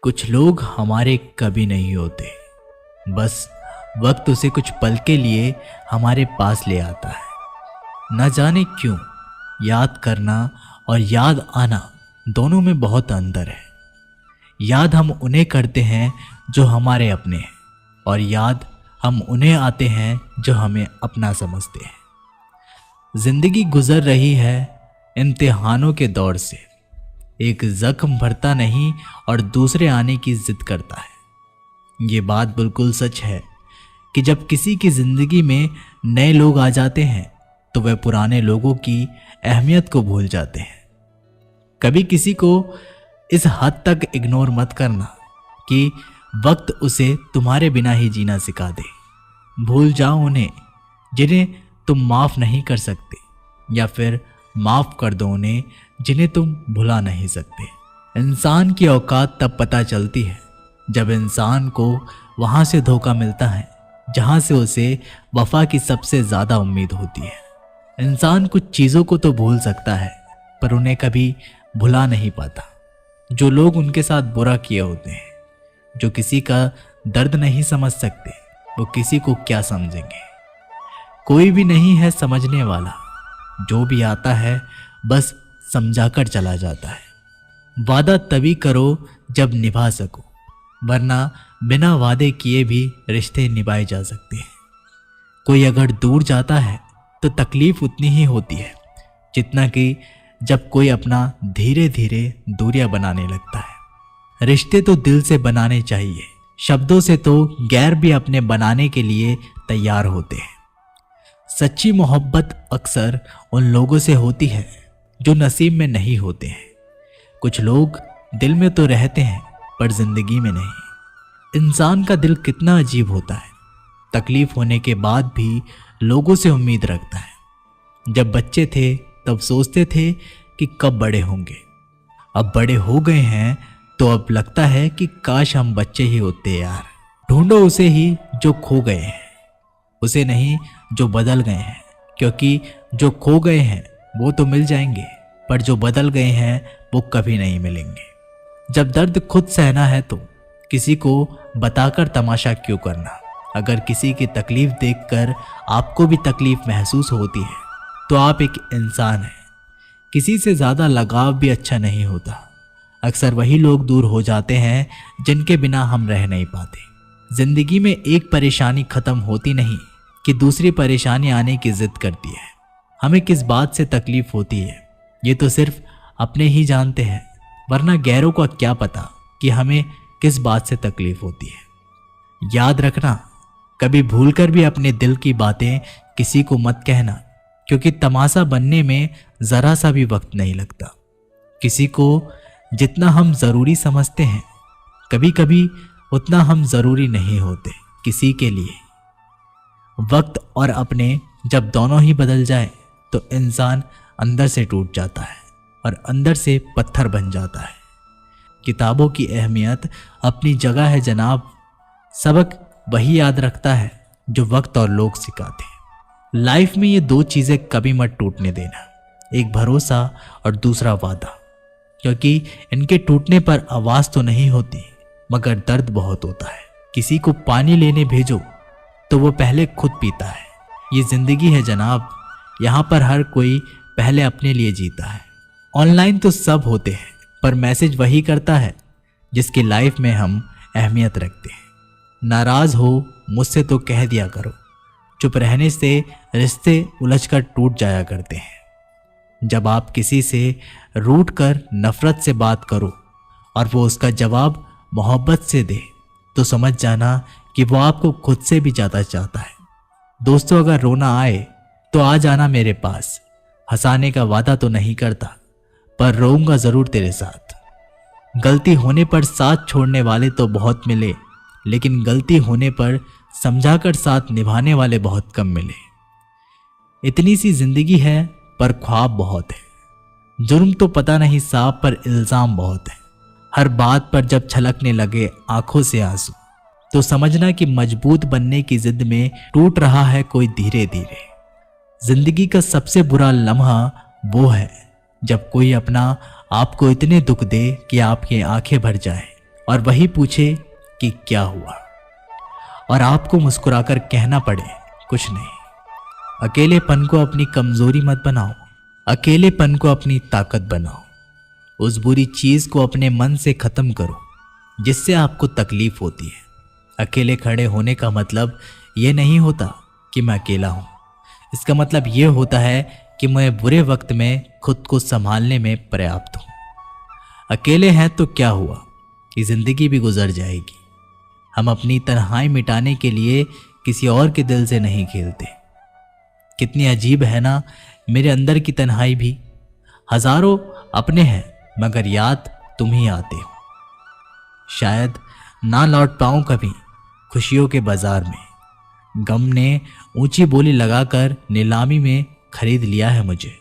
कुछ लोग हमारे कभी नहीं होते, बस वक्त उसे कुछ पल के लिए हमारे पास ले आता है। न जाने क्यों याद करना और याद आना दोनों में बहुत अंतर है। याद हम उन्हें करते हैं जो हमारे अपने हैं, और याद हम उन्हें आते हैं जो हमें अपना समझते हैं। जिंदगी गुजर रही है इम्तिहानों के दौर से। एक जख्म भरता नहीं और दूसरे आने की जिद करता है। ये बात बिल्कुल सच है कि जब किसी की जिंदगी में नए लोग आ जाते हैं तो वह पुराने लोगों की अहमियत को भूल जाते हैं। कभी किसी को इस हद तक इग्नोर मत करना कि वक्त उसे तुम्हारे बिना ही जीना सिखा दे। भूल जाओ उन्हें जिन्हें तुम माफ नहीं कर सकते, या फिर माफ कर दो उन्हें जिन्हें तुम भुला नहीं सकते। इंसान की औकात तब पता चलती है जब इंसान को वहां से धोखा मिलता है जहां से उसे वफा की सबसे ज्यादा उम्मीद होती है। इंसान कुछ चीजों को तो भूल सकता है पर उन्हें कभी भुला नहीं पाता। जो लोग उनके साथ बुरा किए होते हैं, जो किसी का दर्द नहीं समझ सकते, वो किसी को क्या समझेंगे। कोई भी नहीं है समझने वाला, जो भी आता है बस समझाकर चला जाता है। वादा तभी करो जब निभा सको, वरना बिना वादे किए भी रिश्ते निभाए जा सकते हैं। कोई अगर दूर जाता है तो तकलीफ उतनी ही होती है जितना कि जब कोई अपना धीरे धीरे दूरियां बनाने लगता है। रिश्ते तो दिल से बनाने चाहिए, शब्दों से तो गैर भी अपने बनाने के लिए तैयार होते हैं। सच्ची मोहब्बत अक्सर उन लोगों से होती है जो नसीब में नहीं होते हैं। कुछ लोग दिल में तो रहते हैं पर जिंदगी में नहीं। इंसान का दिल कितना अजीब होता है, तकलीफ होने के बाद भी लोगों से उम्मीद रखता है। जब बच्चे थे तब सोचते थे कि कब बड़े होंगे, अब बड़े हो गए हैं तो अब लगता है कि काश हम बच्चे ही होते यार। ढूंढो उसे ही जो खो गए हैं, उसे नहीं जो बदल गए हैं, क्योंकि जो खो गए हैं वो तो मिल जाएंगे पर जो बदल गए हैं वो कभी नहीं मिलेंगे। जब दर्द खुद सहना है तो किसी को बताकर तमाशा क्यों करना। अगर किसी की तकलीफ देखकर आपको भी तकलीफ महसूस होती है तो आप एक इंसान हैं। किसी से ज़्यादा लगाव भी अच्छा नहीं होता। अक्सर वही लोग दूर हो जाते हैं जिनके बिना हम रह नहीं पाते। जिंदगी में एक परेशानी खत्म होती नहीं कि दूसरी परेशानी आने की जिद करती है। हमें किस बात से तकलीफ होती है ये तो सिर्फ अपने ही जानते हैं, वरना गैरों को क्या पता कि हमें किस बात से तकलीफ होती है। याद रखना, कभी भूलकर भी अपने दिल की बातें किसी को मत कहना, क्योंकि तमाशा बनने में जरा सा भी वक्त नहीं लगता। किसी को जितना हम जरूरी समझते हैं कभी कभी उतना हम जरूरी नहीं होते किसी के लिए। वक्त और अपने जब दोनों ही बदल जाए तो इंसान अंदर से टूट जाता है और अंदर से पत्थर बन जाता है। किताबों की अहमियत अपनी जगह है जनाब, सबक वही याद रखता है जो वक्त और लोग सिखाते हैं। लाइफ में ये दो चीज़ें कभी मत टूटने देना, एक भरोसा और दूसरा वादा, क्योंकि इनके टूटने पर आवाज़ तो नहीं होती मगर दर्द बहुत होता है। किसी को पानी लेने भेजो तो वो पहले खुद पीता है। ये जिंदगी है जनाब, यहाँ पर हर कोई पहले अपने लिए जीता है। ऑनलाइन तो सब होते हैं पर मैसेज वही करता है जिसकी लाइफ में हम अहमियत रखते हैं। नाराज हो मुझसे तो कह दिया करो, चुप रहने से रिश्ते उलझकर टूट जाया करते हैं। जब आप किसी से रूठ कर नफरत से बात करो और वो उसका जवाब मोहब्बत से दे तो समझ जाना कि वो आपको खुद से भी ज़्यादा चाहता है। दोस्तों, अगर रोना आए तो आ जाना मेरे पास। हंसाने का वादा तो नहीं करता पर रोऊंगा ज़रूर तेरे साथ। गलती होने पर साथ छोड़ने वाले तो बहुत मिले, लेकिन गलती होने पर समझाकर साथ निभाने वाले बहुत कम मिले। इतनी सी जिंदगी है पर ख्वाब बहुत है। जुर्म तो पता नहीं साहब पर इल्ज़ाम बहुत है। हर बात पर जब छलकने लगे आंखों से आंसू तो समझना कि मजबूत बनने की जिद में टूट रहा है कोई धीरे धीरे। जिंदगी का सबसे बुरा लम्हा वो है जब कोई अपना आपको इतने दुख दे कि आपकी आंखें भर जाए और वही पूछे कि क्या हुआ, और आपको मुस्कुराकर कहना पड़े कुछ नहीं। अकेलेपन को अपनी कमजोरी मत बनाओ, अकेलेपन को अपनी ताकत बनाओ। उस बुरी चीज को अपने मन से खत्म करो जिससे आपको तकलीफ होती है। अकेले खड़े होने का मतलब ये नहीं होता कि मैं अकेला हूं, इसका मतलब ये होता है कि मैं बुरे वक्त में खुद को संभालने में पर्याप्त हूं। अकेले हैं तो क्या हुआ कि जिंदगी भी गुजर जाएगी। हम अपनी तन्हाई मिटाने के लिए किसी और के दिल से नहीं खेलते। कितनी अजीब है ना मेरे अंदर की तन्हाई भी। हजारों अपने हैं मगर याद तुम ही आते हो। शायद ना लौट पाऊं कभी खुशियों के बाजार में। गम ने ऊंची बोली लगाकर नीलामी में खरीद लिया है मुझे।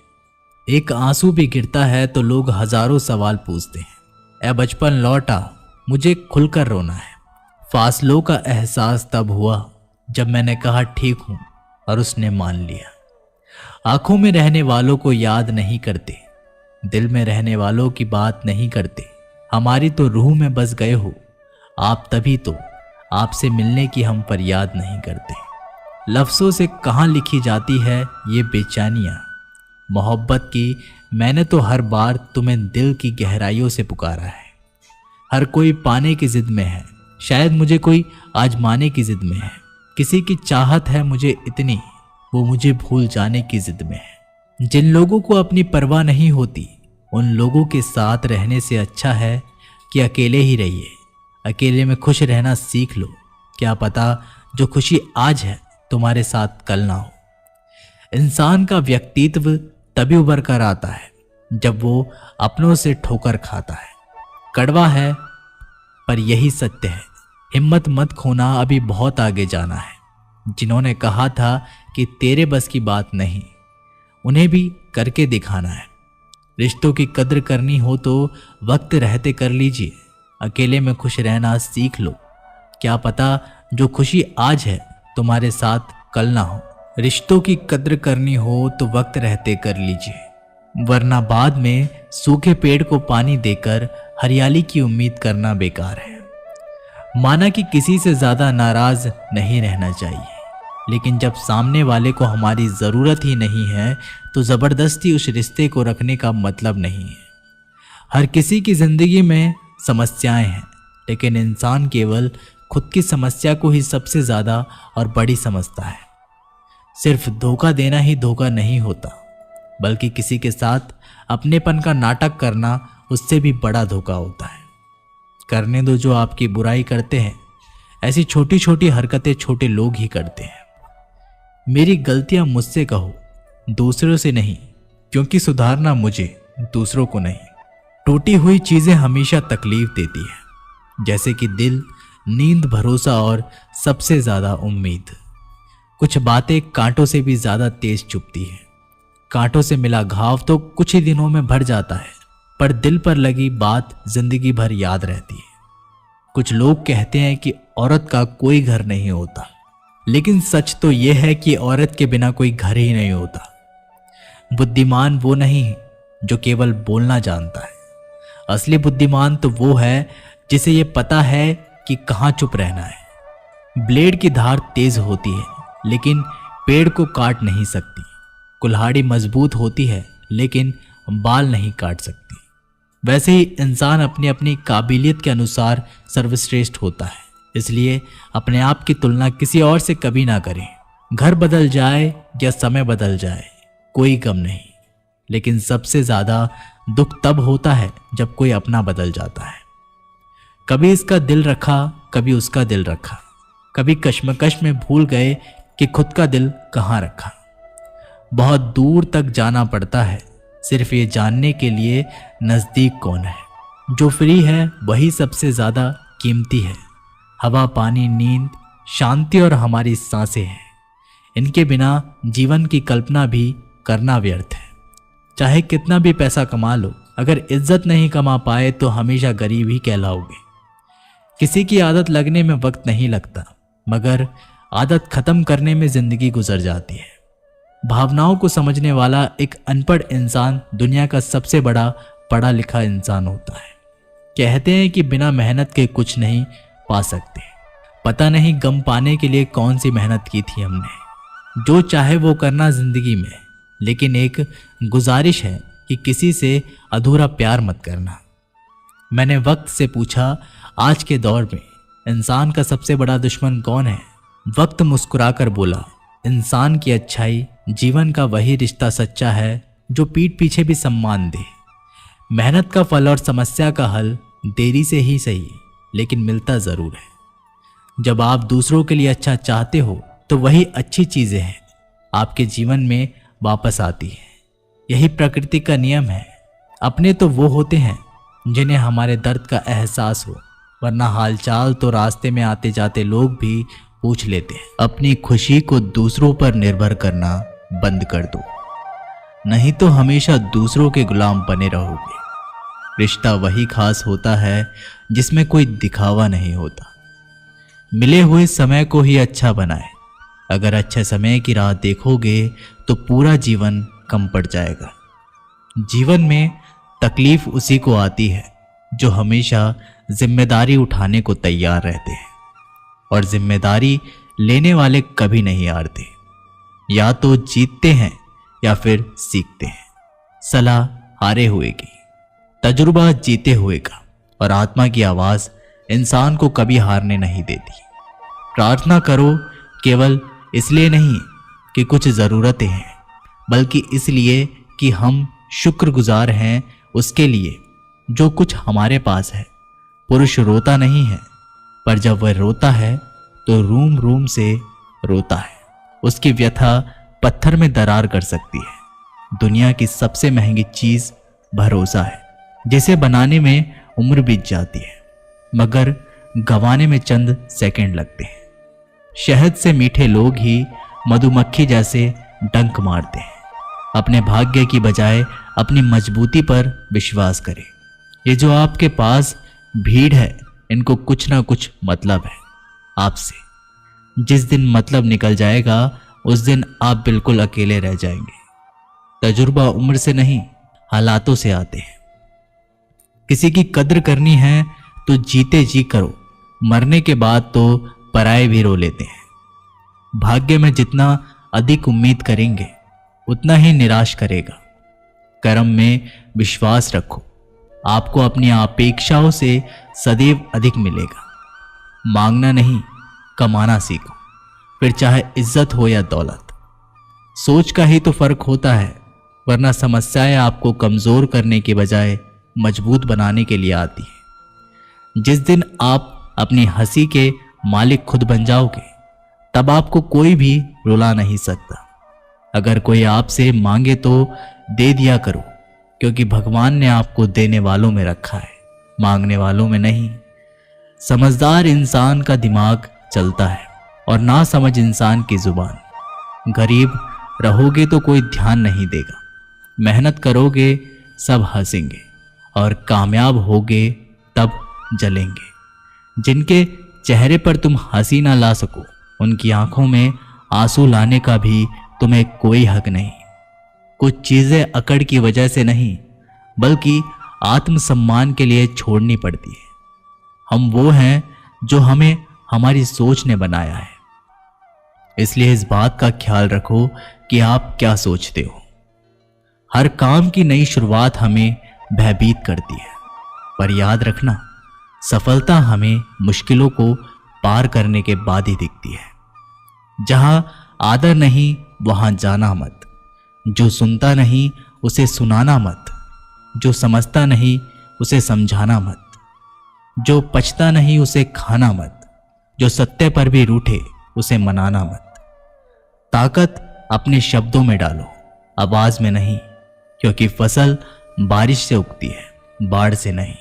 एक आंसू भी गिरता है तो लोग हजारों सवाल पूछते हैं। ऐ बचपन लौटा, मुझे खुलकर रोना है। फासलों का एहसास तब हुआ जब मैंने कहा ठीक हूं और उसने मान लिया। आंखों में रहने वालों को याद नहीं करते, दिल में रहने वालों की बात नहीं करते। हमारी तो रूह में बस गए हो आप, तभी तो आपसे मिलने की हम फरियाद नहीं करते। लफ्ज़ों से कहाँ लिखी जाती है ये बेचैनियाँ मोहब्बत की। मैंने तो हर बार तुम्हें दिल की गहराइयों से पुकारा है। हर कोई पाने की जिद में है, शायद मुझे कोई आजमाने की जिद में है। किसी की चाहत है मुझे इतनी, वो मुझे भूल जाने की जिद में है। जिन लोगों को अपनी परवाह नहीं होती उन लोगों के साथ रहने से अच्छा है कि अकेले ही रहिए। अकेले में खुश रहना सीख लो, क्या पता जो खुशी आज है तुम्हारे साथ कल ना हो। इंसान का व्यक्तित्व तभी उभर कर आता है जब वो अपनों से ठोकर खाता है। कड़वा है पर यही सत्य है। हिम्मत मत खोना, अभी बहुत आगे जाना है। जिन्होंने कहा था कि तेरे बस की बात नहीं, उन्हें भी करके दिखाना है। रिश्तों की कद्र करनी हो तो वक्त रहते कर लीजिए। अकेले में खुश रहना सीख लो, क्या पता जो खुशी आज है तुम्हारे साथ कल ना हो। रिश्तों की कद्र करनी हो तो वक्त रहते कर लीजिए, वरना बाद में सूखे पेड़ को पानी देकर हरियाली की उम्मीद करना बेकार है। माना कि किसी से ज्यादा नाराज नहीं रहना चाहिए, लेकिन जब सामने वाले को हमारी जरूरत ही नहीं है तो जबरदस्ती उस रिश्ते को रखने का मतलब नहीं है। हर किसी की जिंदगी में समस्याएं हैं, लेकिन इंसान केवल खुद की समस्या को ही सबसे ज्यादा और बड़ी समझता है। सिर्फ धोखा देना ही धोखा नहीं होता, बल्कि किसी के साथ अपनेपन का नाटक करना उससे भी बड़ा धोखा होता है। करने दो जो आपकी बुराई करते हैं, ऐसी छोटी छोटी हरकतें छोटे लोग ही करते हैं। मेरी गलतियां मुझसे कहो, दूसरों से नहीं, क्योंकि सुधारना मुझे, दूसरों को नहीं। टूटी हुई चीजें हमेशा तकलीफ देती है, जैसे कि दिल, नींद, भरोसा और सबसे ज्यादा उम्मीद। कुछ बातें कांटों से भी ज्यादा तेज चुभती है। कांटों से मिला घाव तो कुछ ही दिनों में भर जाता है, पर दिल पर लगी बात जिंदगी भर याद रहती है। कुछ लोग कहते हैं कि औरत का कोई घर नहीं होता, लेकिन सच तो यह है कि औरत के बिना कोई घर ही नहीं होता। बुद्धिमान वो नहीं जो केवल बोलना जानता है, असली बुद्धिमान तो वो है जिसे ये पता है कि कहाँ चुप रहना है। ब्लेड की धार तेज होती है, लेकिन पेड़ को काट नहीं सकती। कुल्हाड़ी मजबूत होती है, लेकिन बाल नहीं काट सकती। वैसे ही इंसान अपनी अपनी काबिलियत के अनुसार सर्वश्रेष्ठ होता है, इसलिए अपने आप की तुलना किसी और से कभी ना करें। घर बदल जाए या समय बदल जाए कोई गम नहीं, लेकिन सबसे ज्यादा दुख तब होता है जब कोई अपना बदल जाता है। कभी इसका दिल रखा, कभी उसका दिल रखा, कभी कश्मकश में भूल गए कि खुद का दिल कहाँ रखा। बहुत दूर तक जाना पड़ता है सिर्फ ये जानने के लिए नजदीक कौन है। जो फ्री है वही सबसे ज्यादा कीमती है। हवा, पानी, नींद, शांति और हमारी सांसें हैं। इनके बिना जीवन की कल्पना भी करना व्यर्थ है। चाहे कितना भी पैसा कमा लो, अगर इज्जत नहीं कमा पाए तो हमेशा गरीब ही कहलाओगे। किसी की आदत लगने में वक्त नहीं लगता, मगर आदत खत्म करने में जिंदगी गुजर जाती है। भावनाओं को समझने वाला एक अनपढ़ इंसान दुनिया का सबसे बड़ा पढ़ा लिखा इंसान होता है। कहते हैं कि बिना मेहनत के कुछ नहीं पा सकते। पता नहीं गम पाने के लिए कौन सी मेहनत की थी हमने। जो चाहे वो करना जिंदगी में, लेकिन एक गुजारिश है कि किसी से अधूरा प्यार मत करना। मैंने वक्त से पूछा, आज के दौर में इंसान का सबसे बड़ा दुश्मन कौन है? वक्त मुस्कुराकर बोला, इंसान की अच्छाई, जीवन का वही रिश्ता सच्चा है जो पीठ पीछे भी सम्मान दे। मेहनत का फल और समस्या का हल देरी से ही सही, लेकिन मिलता जरूर है। जब आप दूसरों के लिए अच्छा चाहते हो तो वही अच्छी चीजें हैं आपके जीवन में वापस आती है। यही प्रकृति का नियम है। अपने तो वो होते हैं जिन्हें हमारे दर्द का एहसास हो, वरना हालचाल तो रास्ते में आते जाते लोग भी पूछ लेते हैं। अपनी खुशी को दूसरों पर निर्भर करना बंद कर दो, नहीं तो हमेशा दूसरों के गुलाम बने रहोगे। रिश्ता वही खास होता है जिसमें कोई दिखावा नहीं होता। मिले हुए समय को ही अच्छा बनाए। अगर अच्छे समय की राह देखोगे तो पूरा जीवन कम पड़ जाएगा। जीवन में तकलीफ उसी को आती है जो हमेशा जिम्मेदारी उठाने को तैयार रहते हैं, और जिम्मेदारी लेने वाले कभी नहीं हारते। या तो जीतते हैं या फिर सीखते हैं। सलाह हारे हुए की, तजुर्बा जीते हुए का, और आत्मा की आवाज इंसान को कभी हारने नहीं देती। प्रार्थना करो केवल इसलिए नहीं कि कुछ ज़रूरतें हैं, बल्कि इसलिए कि हम शुक्रगुजार हैं उसके लिए जो कुछ हमारे पास है। पुरुष रोता नहीं है, पर जब वह रोता है तो रूम रूम से रोता है। उसकी व्यथा पत्थर में दरार कर सकती है। दुनिया की सबसे महंगी चीज भरोसा है, जिसे बनाने में उम्र बीत जाती है, मगर गंवाने में चंद सेकंड लगते हैं। शहद से मीठे लोग ही मधुमक्खी जैसे डंक मारते हैं। अपने भाग्य की बजाय अपनी मजबूती पर विश्वास करें। ये जो आपके पास भीड़ है, इनको कुछ ना कुछ मतलब है आपसे। जिस दिन मतलब निकल जाएगा उस दिन आप बिल्कुल अकेले रह जाएंगे। तजुर्बा उम्र से नहीं, हालातों से आते हैं। किसी की कद्र करनी है तो जीते जी करो, मरने के बाद तो पराये भी रो लेते हैं। भाग्य में जितना अधिक उम्मीद करेंगे उतना ही निराश करेगा। कर्म में विश्वास रखो, आपको अपनी अपेक्षाओं से सदैव अधिक मिलेगा। मांगना नहीं, कमाना सीखो, फिर चाहे इज्जत हो या दौलत। सोच का ही तो फर्क होता है, वरना समस्याएं आपको कमजोर करने के बजाय मजबूत बनाने के लिए आती है। जिस दिन आप अपनी हंसी के मालिक खुद बन जाओगे, तब आपको कोई भी रुला नहीं सकता। अगर कोई आपसे मांगे तो दे दिया करो, क्योंकि भगवान ने आपको देने वालों में रखा है, मांगने वालों में नहीं। समझदार इंसान का दिमाग चलता है और ना समझ इंसान की जुबान। गरीब रहोगे तो कोई ध्यान नहीं देगा, मेहनत करोगे सब हंसेंगे, और कामयाब होगे तब जलेंगे। जिनके चेहरे पर तुम हंसी ना ला सको, उनकी आंखों में आंसू लाने का भी तुम्हें कोई हक नहीं। कुछ चीजें अकड़ की वजह से नहीं, बल्कि आत्मसम्मान के लिए छोड़नी पड़ती है। हम वो हैं जो हमें हमारी सोच ने बनाया है। इसलिए इस बात का ख्याल रखो कि आप क्या सोचते हो। हर काम की नई शुरुआत हमें भयभीत करती है, पर याद रखना, सफलता हमें मुश्किलों को पार करने के बाद ही दिखती है। जहां आदर नहीं वहां जाना मत। जो सुनता नहीं उसे सुनाना मत। जो समझता नहीं उसे समझाना मत। जो पचता नहीं उसे खाना मत। जो सत्य पर भी रूठे उसे मनाना मत। ताकत अपने शब्दों में डालो, आवाज में नहीं, क्योंकि फसल बारिश से उगती है, बाढ़ से नहीं।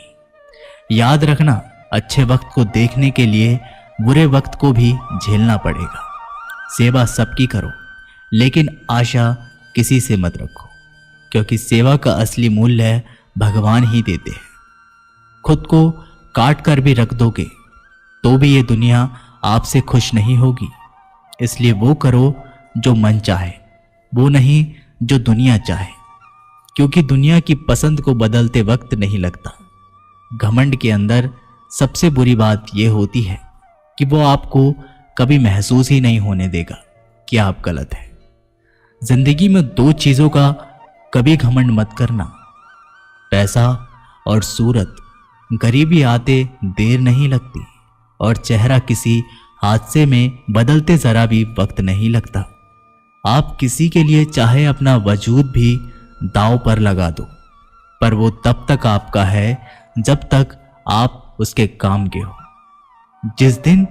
याद रखना, अच्छे वक्त को देखने के लिए बुरे वक्त को भी झेलना पड़ेगा। सेवा सबकी करो, लेकिन आशा किसी से मत रखो, क्योंकि सेवा का असली मूल्य भगवान ही देते हैं। खुद को काट कर भी रख दोगे तो भी ये दुनिया आपसे खुश नहीं होगी। इसलिए वो करो जो मन चाहे, वो नहीं जो दुनिया चाहे, क्योंकि दुनिया की पसंद को बदलते वक्त नहीं लगता। घमंड के अंदर सबसे बुरी बात यह होती है कि वो आपको कभी महसूस ही नहीं होने देगा कि आप गलत हैं। जिंदगी में दो चीजों का कभी घमंड मत करना, पैसा और सूरत। गरीबी आते देर नहीं लगती और चेहरा किसी हादसे में बदलते जरा भी वक्त नहीं लगता। आप किसी के लिए चाहे अपना वजूद भी दांव पर लगा दो, पर वो तब तक आपका है जब तक आप उसके काम के हो। जिस दिन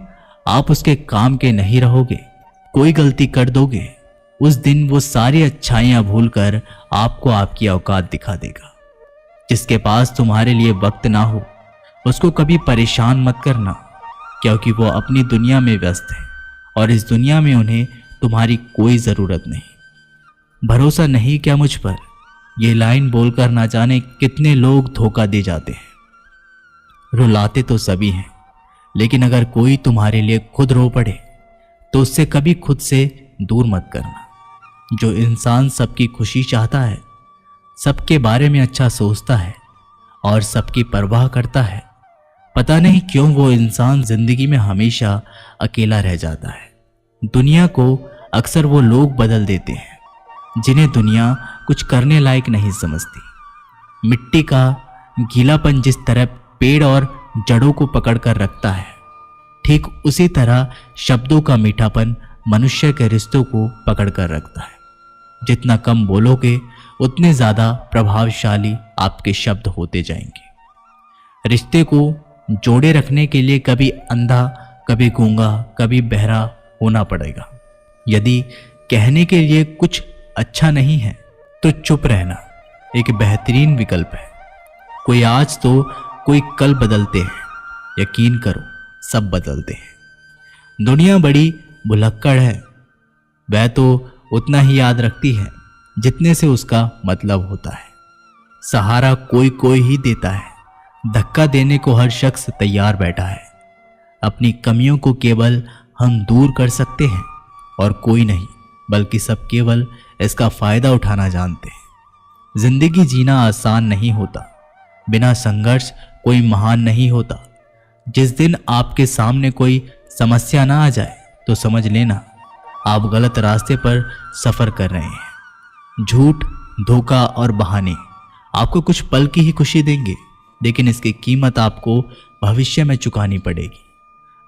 आप उसके काम के नहीं रहोगे, कोई गलती कर दोगे, उस दिन वो सारी अच्छाइयां भूलकर आपको आपकी औकात दिखा देगा। जिसके पास तुम्हारे लिए वक्त ना हो उसको कभी परेशान मत करना, क्योंकि वो अपनी दुनिया में व्यस्त है और इस दुनिया में उन्हें तुम्हारी कोई ज़रूरत नहीं। भरोसा नहीं क्या मुझ पर? ये लाइन बोलकर ना जाने कितने लोग धोखा दे जाते हैं। रुलाते तो सभी हैं, लेकिन अगर कोई तुम्हारे लिए खुद रो पड़े तो उससे कभी खुद से दूर मत करना। जो इंसान सबकी खुशी चाहता है, सबके बारे में अच्छा सोचता है और सबकी परवाह करता है, पता नहीं क्यों वो इंसान जिंदगी में हमेशा अकेला रह जाता है। दुनिया को अक्सर वो लोग बदल देते हैं जिन्हें दुनिया कुछ करने लायक नहीं समझती। मिट्टी का गीलापन जिस तरह पेड़ और जड़ों को पकड़कर रखता है, ठीक उसी तरह शब्दों का मीठापन मनुष्य के रिश्तों को पकड़कर रखता है। जितना कम बोलोगे उतने ज्यादा प्रभावशाली आपके शब्द होते जाएंगे। रिश्ते को जोड़े रखने के लिए कभी अंधा, कभी गूंगा, कभी बहरा होना पड़ेगा। यदि कहने के लिए कुछ अच्छा नहीं है तो चुप रहना एक बेहतरीन विकल्प है। कोई आज तो कोई कल बदलते हैं, यकीन करो सब बदलते हैं। दुनिया बड़ी भुलक्कड़ है, वह तो उतना ही याद रखती है जितने से उसका मतलब होता है। सहारा कोई कोई ही देता है, धक्का देने को हर शख्स तैयार बैठा है। अपनी कमियों को केवल हम दूर कर सकते हैं और कोई नहीं, बल्कि सब केवल इसका फायदा उठाना जानते हैं। जिंदगी जीना आसान नहीं होता, बिना संघर्ष कोई महान नहीं होता। जिस दिन आपके सामने कोई समस्या ना आ जाए तो समझ लेना आप गलत रास्ते पर सफर कर रहे हैं। झूठ, धोखा और बहाने आपको कुछ पल की ही खुशी देंगे, लेकिन इसकी कीमत आपको भविष्य में चुकानी पड़ेगी।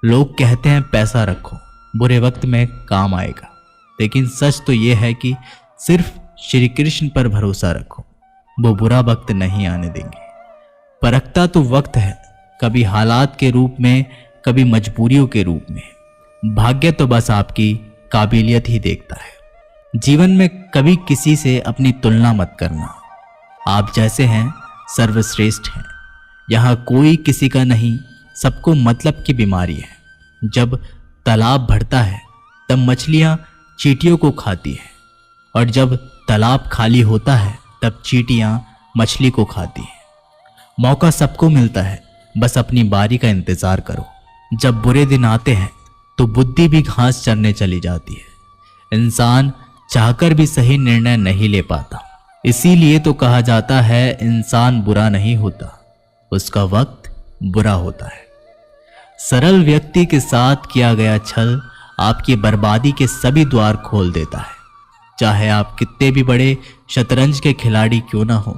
लोग कहते हैं पैसा रखो, बुरे वक्त में काम आएगा, लेकिन सच तो यह है कि सिर्फ श्री कृष्ण पर भरोसा रखो, वो बुरा वक्त नहीं आने देंगे। परखता तो वक्त है, कभी हालात के रूप में, कभी मजबूरियों के रूप में। भाग्य तो बस आपकी काबिलियत ही देखता है। जीवन में कभी किसी से अपनी तुलना मत करना। आप जैसे हैं सर्वश्रेष्ठ हैं। यहाँ कोई किसी का नहीं, सबको मतलब की बीमारी है। जब तालाब भरता है तब मछलियाँ चींटियों को खाती है, और जब तालाब खाली होता है तब चींटियाँ मछली को खाती है। मौका सबको मिलता है, बस अपनी बारी का इंतजार करो। जब बुरे दिन आते हैं तो बुद्धि भी घास चरने चली जाती है। इंसान चाहकर भी सही निर्णय नहीं ले पाता। इसीलिए तो कहा जाता है इंसान बुरा नहीं होता, उसका वक्त बुरा होता है। सरल व्यक्ति के साथ किया गया छल आपकी बर्बादी के सभी द्वार खोल देता है। चाहे आप कितने भी बड़े शतरंज के खिलाड़ी क्यों ना हो,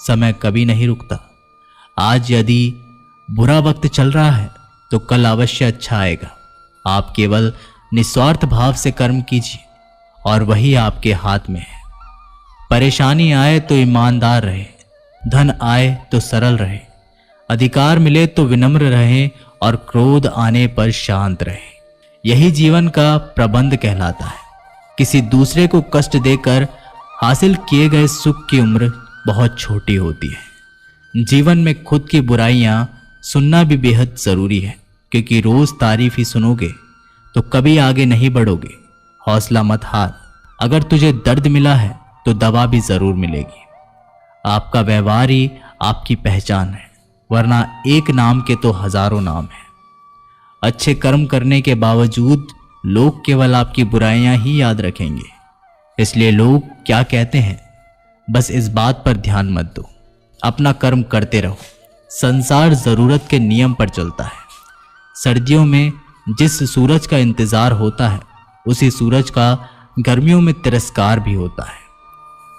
समय कभी नहीं रुकता। आज यदि बुरा वक्त चल रहा है तो कल अवश्य अच्छा आएगा। आप केवल निस्वार्थ भाव से कर्म कीजिए और वही आपके हाथ में है। परेशानी आए तो ईमानदार रहे, धन आए तो सरल रहे, अधिकार मिले तो विनम्र रहे और क्रोध आने पर शांत रहे। यही जीवन का प्रबंध कहलाता है। किसी दूसरे को कष्ट देकर हासिल किए गए सुख की उम्र बहुत छोटी होती है। जीवन में खुद की बुराइयां सुनना भी बेहद जरूरी है, क्योंकि रोज तारीफ ही सुनोगे तो कभी आगे नहीं बढ़ोगे। हौसला मत हार। अगर तुझे दर्द मिला है तो दवा भी जरूर मिलेगी। आपका व्यवहार ही आपकी पहचान है, वरना एक नाम के तो हजारों नाम हैं। अच्छे कर्म करने के बावजूद लोग केवल आपकी बुराइयां ही याद रखेंगे। इसलिए लोग क्या कहते हैं, बस इस बात पर ध्यान मत दो। अपना कर्म करते रहो, संसार जरूरत के नियम पर चलता है। सर्दियों में जिस सूरज का इंतजार होता है, उसी सूरज का गर्मियों में तिरस्कार भी होता है।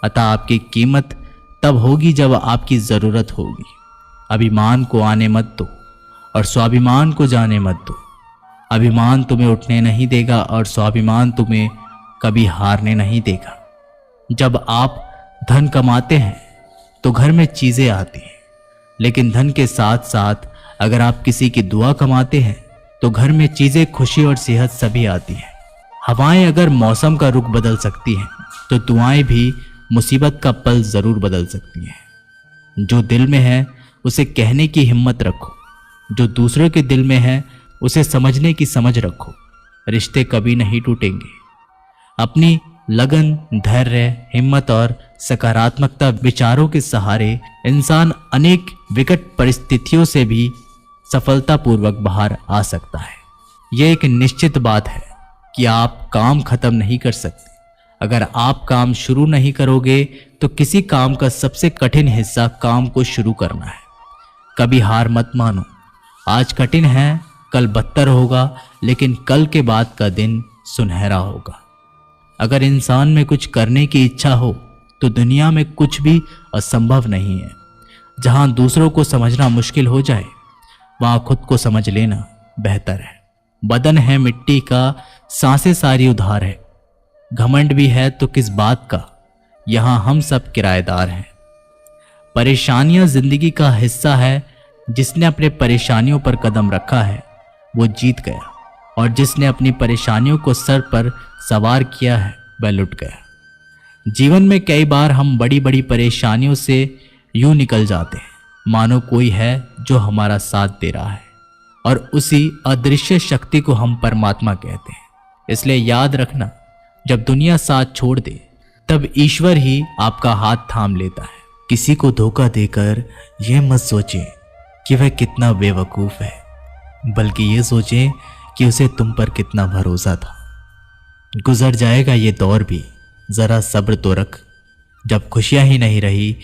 अतः आपकी कीमत तब होगी जब आपकी जरूरत होगी। अभिमान को आने मत दो और स्वाभिमान को जाने मत दो। अभिमान तुम्हें उठने नहीं देगा और स्वाभिमान तुम्हें कभी हारने नहीं देगा। जब आप धन कमाते हैं तो घर में चीजें आती हैं, लेकिन धन के साथ साथ अगर आप किसी की दुआ कमाते हैं तो घर में चीजें, खुशी और सेहत सभी आती हैं। हवाएं अगर मौसम का रुख बदल सकती हैं तो दुआएं भी मुसीबत का पल जरूर बदल सकती हैं। जो दिल में है उसे कहने की हिम्मत रखो, जो दूसरों के दिल में है उसे समझने की समझ रखो। रिश्ते कभी नहीं टूटेंगे। अपनी लगन, धैर्य, हिम्मत और सकारात्मकता विचारों के सहारे इंसान अनेक विकट परिस्थितियों से भी सफलतापूर्वक बाहर आ सकता है। यह एक निश्चित बात है कि आप काम खत्म नहीं कर सकते। अगर आप काम शुरू नहीं करोगे तो किसी काम का सबसे कठिन हिस्सा काम को शुरू करना है। कभी हार मत मानो। आज कठिन है, कल बदतर होगा, लेकिन कल के बाद का दिन सुनहरा होगा। अगर इंसान में कुछ करने की इच्छा हो तो दुनिया में कुछ भी असंभव नहीं है। जहां दूसरों को समझना मुश्किल हो जाए वहां खुद को समझ लेना बेहतर है। बदन है मिट्टी का, सांसें सारी उधार है। घमंड भी है तो किस बात का, यहां हम सब किराएदार हैं। परेशानियां जिंदगी का हिस्सा है। जिसने अपने परेशानियों पर कदम रखा है वो जीत गया, और जिसने अपनी परेशानियों को सर पर सवार किया है वह लुट गया। जीवन में कई बार हम बड़ी बड़ी परेशानियों से यूं निकल जाते हैं मानो कोई है जो हमारा साथ दे रहा है, और उसी अदृश्य शक्ति को हम परमात्मा कहते हैं। इसलिए याद रखना, जब दुनिया साथ छोड़ दे तब ईश्वर ही आपका हाथ थाम लेता है। किसी को धोखा देकर यह मत सोचें कि वह कितना बेवकूफ है, बल्कि ये सोचें कि उसे तुम पर कितना भरोसा था। गुजर जाएगा ये दौर भी, जरा सब्र तो रख। जब खुशियां ही नहीं रही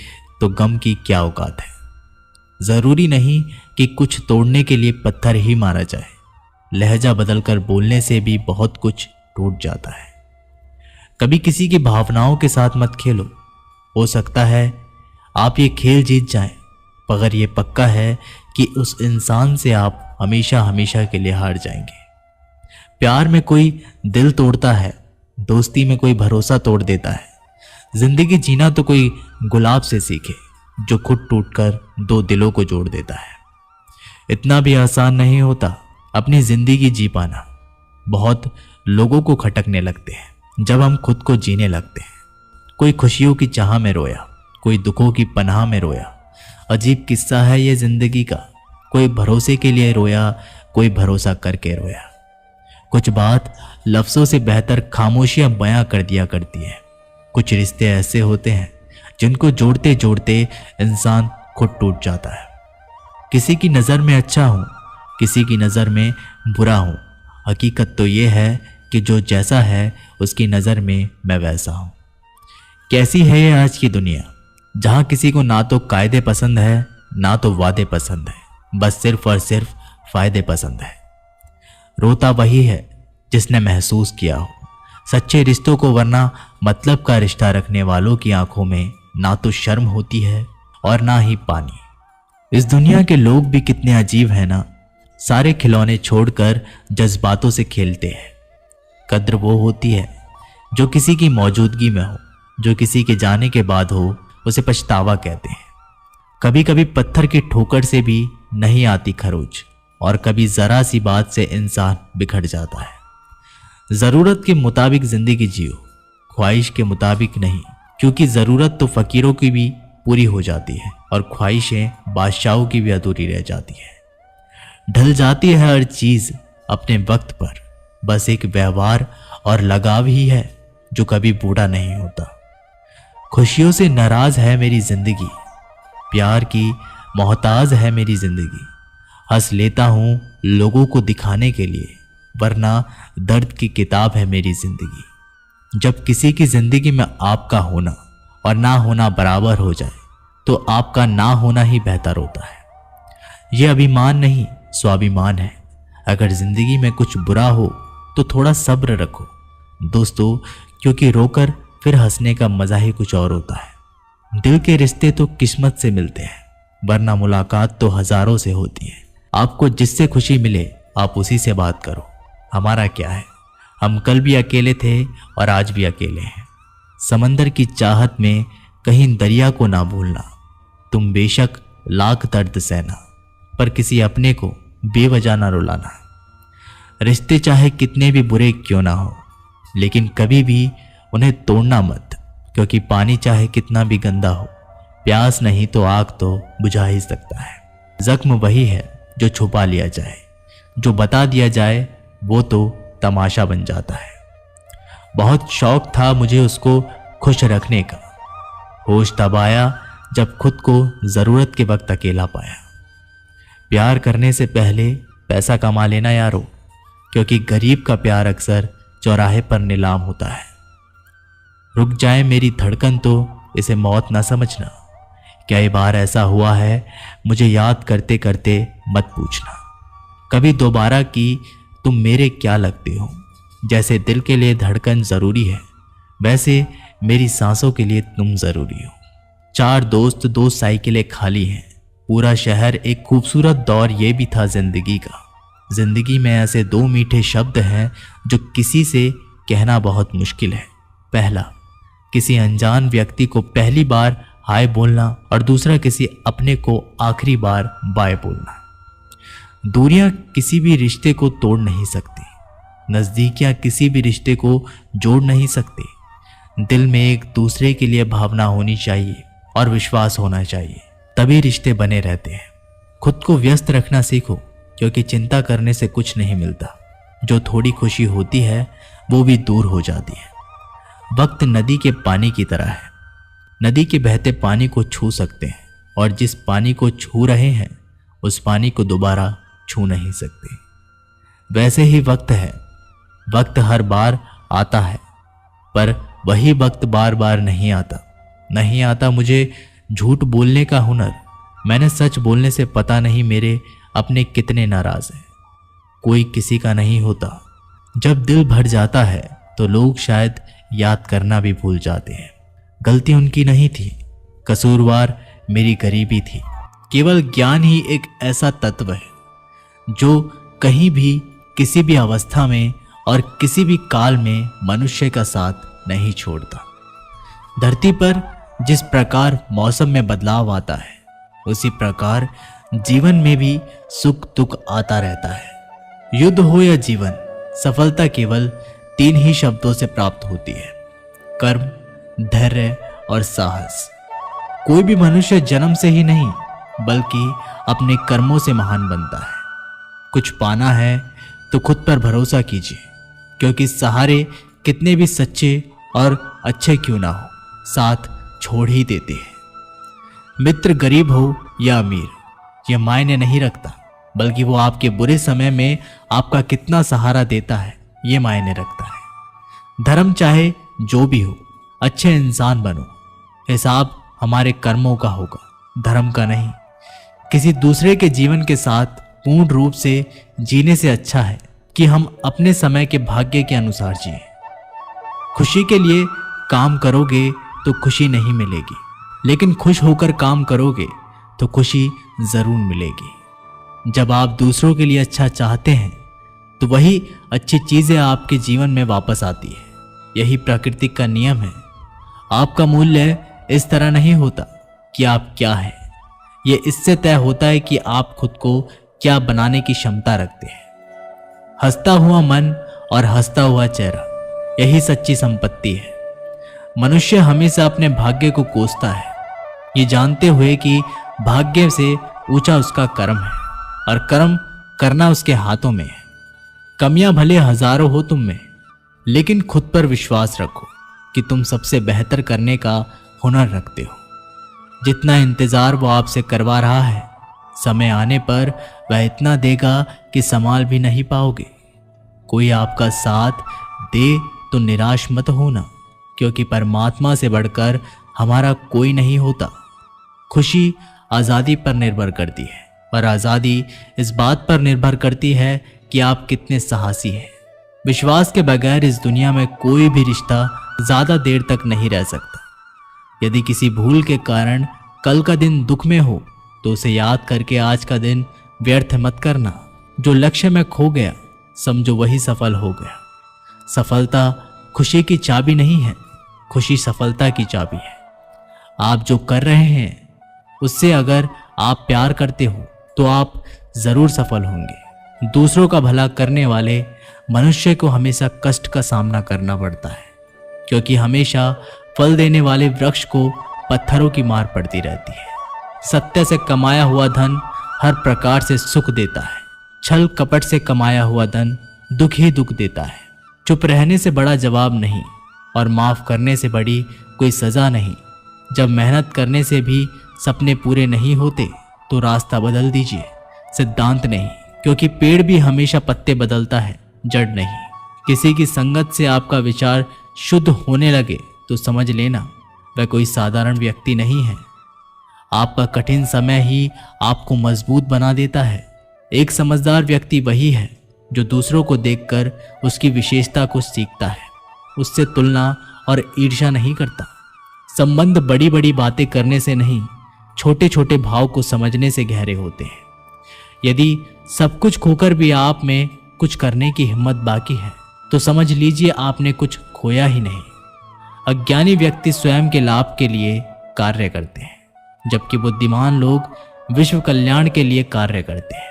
तो गम की क्या औकात है। जरूरी नहीं कि कुछ तोड़ने के लिए पत्थर ही मारा जाए। लहजा बदलकर बोलने से भी बहुत कुछ टूट जाता है। कभी किसी की भावनाओं के साथ मत खेलो। हो सकता है आप ये खेल जीत जाएं, मगर ये पक्का है कि उस इंसान से आप हमेशा हमेशा के लिए हार जाएंगे। प्यार में कोई दिल तोड़ता है, दोस्ती में कोई भरोसा तोड़ देता है। जिंदगी जीना तो कोई गुलाब से सीखे जो खुद टूटकर दो दिलों को जोड़ देता है। इतना भी आसान नहीं होता अपनी जिंदगी जी पाना। बहुत लोगों को खटकने लगते हैं जब हम खुद को जीने लगते हैं। कोई खुशियों की चाह में रोया, कोई दुखों की पनाह में रोया। अजीब किस्सा है ये जिंदगी का। कोई भरोसे के लिए रोया, कोई भरोसा करके रोया। कुछ बात लफ्जों से बेहतर खामोशियां बयां कर दिया करती है। कुछ रिश्ते ऐसे होते हैं जिनको जोड़ते जोड़ते इंसान खुद टूट जाता है। किसी की नज़र में अच्छा हूं, किसी की नज़र में बुरा हूं। हकीकत तो ये है कि जो जैसा है उसकी नज़र में मैं वैसा हूं। कैसी है ये आज की दुनिया, जहां किसी को ना तो कायदे पसंद है ना तो वादे पसंद है, बस सिर्फ और सिर्फ फायदे पसंद है। रोता वही है जिसने महसूस किया हो सच्चे रिश्तों को, वरना मतलब का रिश्ता रखने वालों की आंखों में ना तो शर्म होती है और ना ही पानी। इस दुनिया के लोग भी कितने अजीब हैं ना। सारे खिलौने छोड़कर जज्बातों से खेलते हैं। कद्र वो होती है जो किसी की मौजूदगी में हो, जो किसी के जाने के बाद हो उसे पछतावा कहते हैं। कभी कभी पत्थर की ठोकर से भी नहीं आती खरोच, और कभी जरा सी बात से इंसान बिखर जाता है। जरूरत के मुताबिक जिंदगी जियो, ख्वाहिश के मुताबिक नहीं, क्योंकि जरूरत तो फकीरों की भी पूरी हो जाती है और ख्वाहिशें बादशाहों की भी अधूरी रह जाती है। ढल जाती है हर चीज अपने वक्त पर, बस एक व्यवहार और लगाव ही है जो कभी बूढ़ा नहीं होता। खुशियों से नाराज है मेरी जिंदगी, प्यार की मोहताज है मेरी जिंदगी। हंस लेता हूं लोगों को दिखाने के लिए, वरना दर्द की किताब है मेरी जिंदगी। जब किसी की जिंदगी में आपका होना और ना होना बराबर हो जाए तो आपका ना होना ही बेहतर होता है। ये अभिमान नहीं, स्वाभिमान है। अगर जिंदगी में कुछ बुरा हो तो थोड़ा सब्र रखो दोस्तों, क्योंकि रोकर फिर हंसने का मजा ही कुछ और होता है। दिल के रिश्ते तो किस्मत से मिलते हैं, वरना मुलाकात तो हजारों से होती है। आपको जिससे खुशी मिले आप उसी से बात करो। हमारा क्या है, हम कल भी अकेले थे और आज भी अकेले हैं। समंदर की चाहत में कहीं दरिया को ना भूलना। तुम बेशक लाख दर्द सहना, पर किसी अपने को बेवजह ना रुलाना। रिश्ते चाहे कितने भी बुरे क्यों ना हो, लेकिन कभी भी उन्हें तोड़ना मत, क्योंकि पानी चाहे कितना भी गंदा हो, प्यास नहीं तो आग तो बुझा ही सकता है। जख्म वही है जो छुपा लिया जाए, जो बता दिया जाए वो तो तमाशा बन जाता है। बहुत शौक था मुझे उसको खुश रखने का, होश तब आया जब खुद को जरूरत के वक्त अकेला पाया। प्यार करने से पहले पैसा कमा लेना यारो, क्योंकि गरीब का प्यार अक्सर चौराहे पर नीलाम होता है। रुक जाए मेरी धड़कन तो इसे मौत ना समझना। कई बार ऐसा हुआ है मुझे याद करते करते मत पूछना कभी दोबारा कि तुम मेरे क्या लगते हो। जैसे दिल के लिए धड़कन जरूरी है, वैसे मेरी सांसों के लिए तुम जरूरी हो। 4 दोस्त 2 साइकिलें खाली हैं, पूरा शहर एक खूबसूरत दौर ये भी था जिंदगी का। जिंदगी में ऐसे 2 मीठे शब्द हैं जो किसी से कहना बहुत मुश्किल है। पहला, किसी अनजान व्यक्ति को पहली बार हाय बोलना, और दूसरा किसी अपने को आखिरी बार बाय बोलना। दूरियां किसी भी रिश्ते को तोड़ नहीं सकती, नजदीकियां किसी भी रिश्ते को जोड़ नहीं सकती। दिल में एक दूसरे के लिए भावना होनी चाहिए और विश्वास होना चाहिए, तभी रिश्ते बने रहते हैं। खुद को व्यस्त रखना सीखो, क्योंकि चिंता करने से कुछ नहीं मिलता। जो थोड़ी खुशी होती है वो भी दूर हो जाती है। वक्त नदी के पानी की तरह है, नदी के बहते पानी को छू सकते हैं, और जिस पानी को छू रहे हैं उस पानी को दोबारा छू नहीं सकते। वैसे ही वक्त है, वक्त हर बार आता है, पर वही वक्त बार बार नहीं आता। नहीं आता मुझे झूठ बोलने का हुनर। मैंने सच बोलने से पता नहीं मेरे अपने कितने नाराज हैं। कोई किसी का नहीं होता। जब दिल भर जाता है तो लोग शायद याद करना भी भूल जाते हैं। गलती उनकी नहीं थी, कसूरवार मेरी गरीबी थी। केवल ज्ञान ही एक ऐसा तत्व है जो कहीं भी, किसी भी अवस्था में और किसी भी काल में मनुष्य का साथ नहीं छोड़ता। धरती पर जिस प्रकार मौसम में बदलाव आता है, उसी प्रकार जीवन में भी सुख दुख आता रहता है। युद्ध हो या जीवन, सफलता केवल 3 ही शब्दों से प्राप्त होती है: कर्म, धैर्य और साहस। कोई भी मनुष्य जन्म से ही नहीं, बल्कि अपने कर्मों से महान बनता है। कुछ पाना है तो खुद पर भरोसा कीजिए, क्योंकि सहारे कितने भी सच्चे और अच्छे क्यों ना हो, साथ छोड़ ही देते हैं। मित्र गरीब हो या अमीर, यह मायने नहीं रखता, बल्कि वो आपके बुरे समय में आपका कितना सहारा देता है ये मायने रखता है। धर्म चाहे जो भी हो, अच्छे इंसान बनो। हिसाब हमारे कर्मों का होगा, धर्म का नहीं। किसी दूसरे के जीवन के साथ पूर्ण रूप से जीने से अच्छा है कि हम अपने समय के भाग्य के अनुसार जिए। खुशी के लिए काम करोगे तो खुशी नहीं मिलेगी, लेकिन खुश होकर काम करोगे तो खुशी जरूर मिलेगी। जब आप दूसरों के लिए अच्छा चाहते हैं तो वही अच्छी चीजें आपके जीवन में वापस आती है। यही प्रकृति का नियम है। आपका मूल्य इस तरह नहीं होता कि आप क्या हैं, ये इससे तय होता है कि आप खुद को क्या बनाने की क्षमता रखते हैं। हंसता हुआ मन और हंसता हुआ चेहरा, यही सच्ची संपत्ति है। मनुष्य हमेशा अपने भाग्य को कोसता है, ये जानते हुए कि भाग्य से ऊंचा उसका कर्म है और कर्म करना उसके हाथों में है। कमियां भले हजारों हो तुम में, लेकिन खुद पर विश्वास रखो कि तुम सबसे बेहतर करने का हुनर रखते हो। जितना इंतजार वो आपसे करवा रहा है, समय आने पर वह इतना देगा कि संभाल भी नहीं पाओगे। कोई आपका साथ दे तो निराश मत होना, क्योंकि परमात्मा से बढ़कर हमारा कोई नहीं होता। खुशी आज़ादी पर निर्भर करती है, और आज़ादी इस बात पर निर्भर करती है कि आप कितने साहसी हैं। विश्वास के बगैर इस दुनिया में कोई भी रिश्ता ज़्यादा देर तक नहीं रह सकता। यदि किसी भूल के कारण कल का दिन दुख में हो तो उसे याद करके आज का दिन व्यर्थ मत करना। जो लक्ष्य में खो गया समझो वही सफल हो गया। सफलता खुशी की चाबी नहीं है, खुशी सफलता की चाबी है। आप जो कर रहे हैं उससे अगर आप प्यार करते हो तो आप जरूर सफल होंगे। दूसरों का भला करने वाले मनुष्य को हमेशा कष्ट का सामना करना पड़ता है, क्योंकि हमेशा फल देने वाले वृक्ष को पत्थरों की मार पड़ती रहती है। सत्य से कमाया हुआ धन हर प्रकार से सुख देता है, छल कपट से कमाया हुआ धन दुख ही दुख देता है। चुप रहने से बड़ा जवाब नहीं और माफ करने से बड़ी कोई सजा नहीं। जब मेहनत करने से भी सपने पूरे नहीं होते तो रास्ता बदल दीजिए, सिद्धांत नहीं, क्योंकि पेड़ भी हमेशा पत्ते बदलता है, जड़ नहीं। किसी की संगत से आपका विचार शुद्ध होने लगे तो समझ लेना वह कोई साधारण व्यक्ति नहीं है। आपका कठिन समय ही आपको मजबूत बना देता है। एक समझदार व्यक्ति वही है जो दूसरों को देखकर उसकी विशेषता को सीखता है, उससे तुलना और ईर्ष्या नहीं करता। संबंध बड़ी बड़ी बातें करने से नहीं, छोटे छोटे भाव को समझने से गहरे होते हैं। यदि सब कुछ खोकर भी आप में कुछ करने की हिम्मत बाकी है तो समझ लीजिए आपने कुछ खोया ही नहीं। अज्ञानी व्यक्ति स्वयं के लाभ के लिए कार्य करते हैं, जबकि बुद्धिमान लोग विश्व कल्याण के लिए कार्य करते हैं।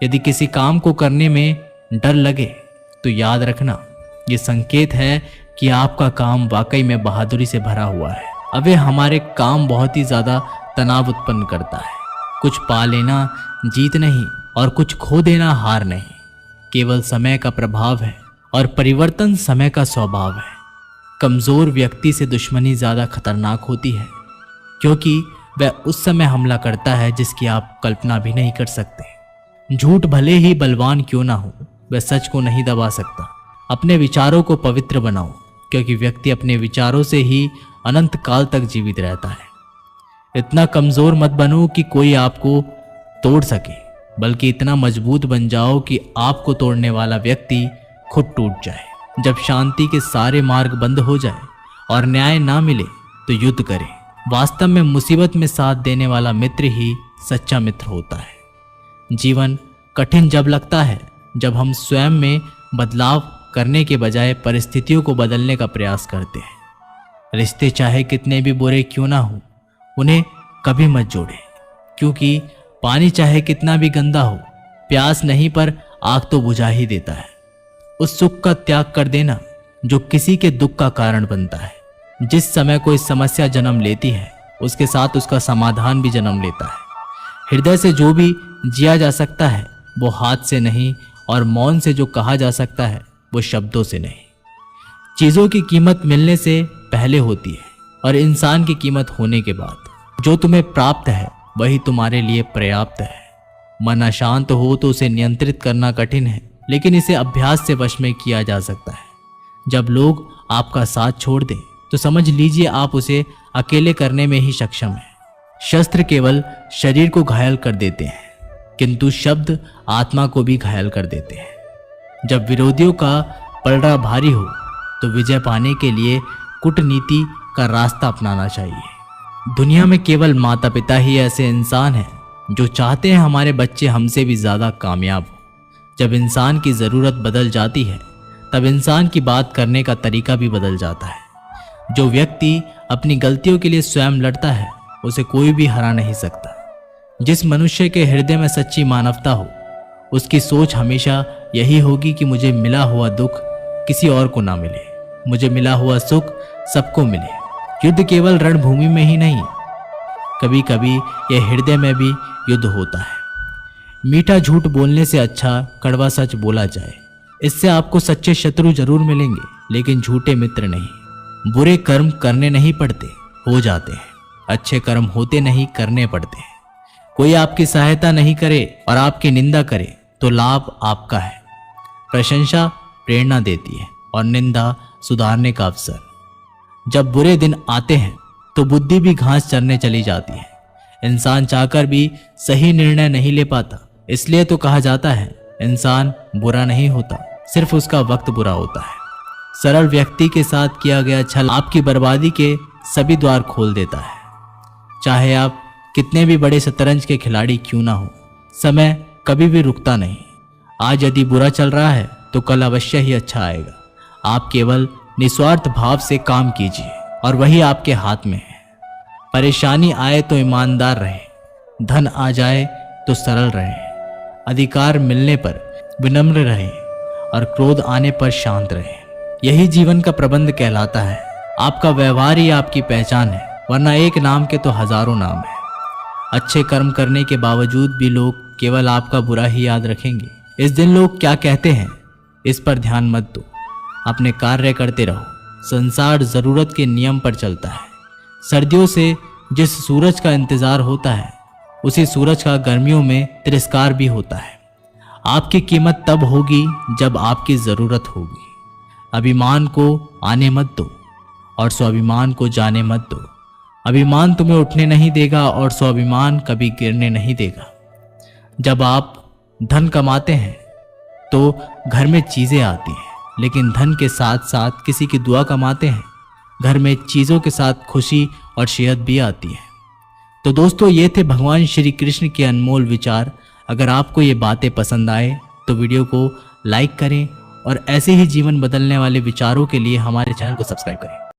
यदि किसी काम को करने में डर लगे तो याद रखना ये संकेत है कि आपका काम वाकई में बहादुरी से भरा हुआ है। अबे हमारे काम बहुत ही ज्यादा तनाव उत्पन्न करता है। कुछ पा लेना जीत नहीं और कुछ खो देना हार नहीं, केवल समय का प्रभाव है और परिवर्तन समय का स्वभाव है। कमजोर व्यक्ति से दुश्मनी ज्यादा खतरनाक होती है, क्योंकि वह उस समय हमला करता है जिसकी आप कल्पना भी नहीं कर सकते। झूठ भले ही बलवान क्यों ना हो, वह सच को नहीं दबा सकता। अपने विचारों को पवित्र बनाओ, क्योंकि व्यक्ति अपने विचारों से ही अनंत काल तक जीवित रहता है। इतना कमजोर मत बनो कि कोई आपको तोड़ सके, बल्कि इतना मजबूत बन जाओ कि आपको तोड़ने वाला व्यक्ति खुद टूट जाए। जब शांति के सारे मार्ग बंद हो जाए और न्याय ना मिले तो युद्ध करें। वास्तव में मुसीबत में साथ देने वाला मित्र ही सच्चा मित्र होता है। जीवन कठिन जब लगता है जब हम स्वयं में बदलाव करने के बजाय परिस्थितियों को बदलने का प्रयास करते हैं। रिश्ते चाहे कितने भी बुरे क्यों ना हो, उन्हें कभी मत जोड़ें, क्योंकि पानी चाहे कितना भी गंदा हो, प्यास नहीं पर आग तो बुझा ही देता है। उस सुख का त्याग कर देना जो किसी के दुख का कारण बनता है। जिस समय कोई समस्या जन्म लेती है उसके साथ उसका समाधान भी जन्म लेता है। हृदय से जो भी जिया जा सकता है वो हाथ से नहीं, और मौन से जो कहा जा सकता है वो शब्दों से नहीं। चीजों की कीमत मिलने से पहले होती है और इंसान की कीमत होने के बाद। जो तुम्हें प्राप्त है वही तुम्हारे लिए पर्याप्त है। मन अशांत हो तो उसे नियंत्रित करना कठिन है, लेकिन इसे अभ्यास से वश में किया जा सकता है। जब लोग आपका साथ छोड़ दें तो समझ लीजिए आप उसे अकेले करने में ही सक्षम हैं। शस्त्र केवल शरीर को घायल कर देते हैं, किंतु शब्द आत्मा को भी घायल कर देते हैं। जब विरोधियों का पलड़ा भारी हो तो विजय पाने के लिए कूटनीति का रास्ता अपनाना चाहिए। दुनिया में केवल माता पिता ही ऐसे इंसान हैं जो चाहते हैं हमारे बच्चे हमसे भी ज्यादा कामयाब हो। जब इंसान की ज़रूरत बदल जाती है तब इंसान की बात करने का तरीका भी बदल जाता है। जो व्यक्ति अपनी गलतियों के लिए स्वयं लड़ता है उसे कोई भी हरा नहीं सकता। जिस मनुष्य के हृदय में सच्ची मानवता हो उसकी सोच हमेशा यही होगी कि मुझे मिला हुआ दुख किसी और को ना मिले, मुझे मिला हुआ सुख सबको मिले। युद्ध केवल रणभूमि में ही नहीं, कभी कभी यह हृदय में भी युद्ध होता है। मीठा झूठ बोलने से अच्छा कड़वा सच बोला जाए। इससे आपको सच्चे शत्रु जरूर मिलेंगे, लेकिन झूठे मित्र नहीं। बुरे कर्म करने नहीं पड़ते, हो जाते हैं। अच्छे कर्म होते नहीं, करने पड़ते हैं। कोई आपकी सहायता नहीं करे और आपकी निंदा करे तो लाभ आपका है। प्रशंसा प्रेरणा देती है और निंदा सुधारने का अवसर। जब बुरे दिन आते हैं तो बुद्धि भी घास चरने चली जाती है। इंसान चाहकर भी सही निर्णय नहीं ले पाता। इसलिए तो कहा जाता है इंसान बुरा नहीं होता, सिर्फ उसका वक्त बुरा होता है। सरल व्यक्ति के साथ किया गया छल आपकी बर्बादी के सभी द्वार खोल देता है। चाहे आप कितने भी बड़े शतरंज के खिलाड़ी क्यों ना हो, समय कभी भी रुकता नहीं। आज यदि बुरा चल रहा है तो कल अवश्य ही अच्छा आएगा। आप केवल निस्वार्थ भाव से काम कीजिए और वही आपके हाथ में है। परेशानी आए तो ईमानदार रहे, धन आ जाए तो सरल रहे, अधिकार मिलने पर विनम्र रहे और क्रोध आने पर शांत रहे। यही जीवन का प्रबंध कहलाता है। आपका व्यवहार ही आपकी पहचान है, वरना एक नाम के तो हजारों नाम है। अच्छे कर्म करने के बावजूद भी लोग केवल आपका बुरा ही याद रखेंगे। इस दिन लोग क्या कहते हैं इस पर ध्यान मत दो, अपने कार्य करते रहो। संसार जरूरत के नियम पर चलता है। सर्दियों से जिस सूरज का इंतजार होता है, उसी सूरज का गर्मियों में तिरस्कार भी होता है। आपकी कीमत तब होगी जब आपकी जरूरत होगी। अभिमान को आने मत दो और स्वाभिमान को जाने मत दो। अभिमान तुम्हें उठने नहीं देगा और स्वाभिमान कभी गिरने नहीं देगा। जब आप धन कमाते हैं तो घर में चीजें आती हैं, लेकिन धन के साथ साथ किसी की दुआ कमाते हैं, घर में चीजों के साथ खुशी और सेहत भी आती है। तो दोस्तों, ये थे भगवान श्री कृष्ण के अनमोल विचार। अगर आपको ये बातें पसंद आए तो वीडियो को लाइक करें और ऐसे ही जीवन बदलने वाले विचारों के लिए हमारे चैनल को सब्सक्राइब करें।